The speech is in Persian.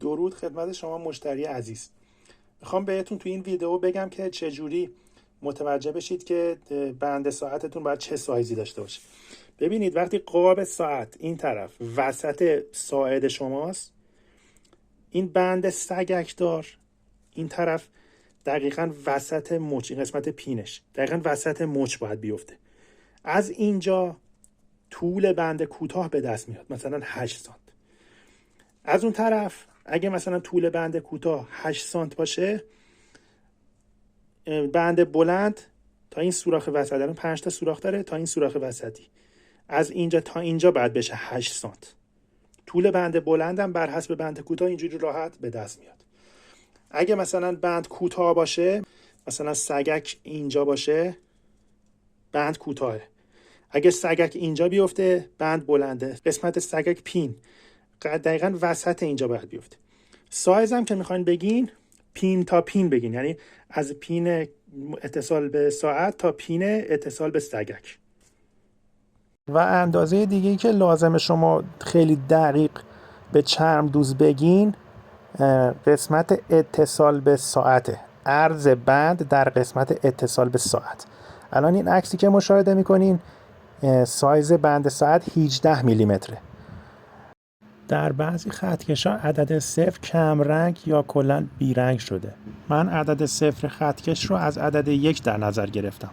درود خدمت شما مشتری عزیز. میخوام بهتون تو این ویدیو بگم که چجوری متوجه بشید که بند ساعتتون باید چه سایزی داشته باشه. ببینید وقتی قاب ساعت این طرف وسط ساعد شماست، این بند سگک دار این طرف دقیقاً وسط مچ، این قسمت پینش دقیقاً وسط مچ باید بیفته. از اینجا طول بند کوتاه به دست میاد، مثلا 8 سانت. از اون طرف اگه مثلا طول بند کوتاه 8 سانت باشه، بند بلند تا این سوراخ وسط الان 5 تا سوراخ داره، تا این سوراخ وسطی از اینجا تا اینجا باید بشه 8 سانت. طول بند بلندم بر حسب بند کوتاه اینجوری راحت به دست میاد. اگه مثلا بند کوتاه باشه، مثلا سگک اینجا باشه، بند کوتاهه. اگه سگک اینجا بیفته، بند بلنده. قسمت سگک پین دقیقاً وسط اینجا باید بیفته. سایز هم که میخواین بگین، پین تا پین بگین، یعنی از پین اتصال به ساعت تا پین اتصال به سگک. و اندازه دیگه‌ای که لازم شما خیلی دقیق به چرم دوز بگین، قسمت اتصال به ساعته، عرض بند در قسمت اتصال به ساعت. الان این عکسی که مشاهده میکنین سایز بند ساعت 18 میلیمتره. در بعضی خطکش‌ها عدد 0 کم رنگ یا کلاً بی رنگ شده. من عدد 0 خطکش رو از عدد 1 در نظر گرفتم.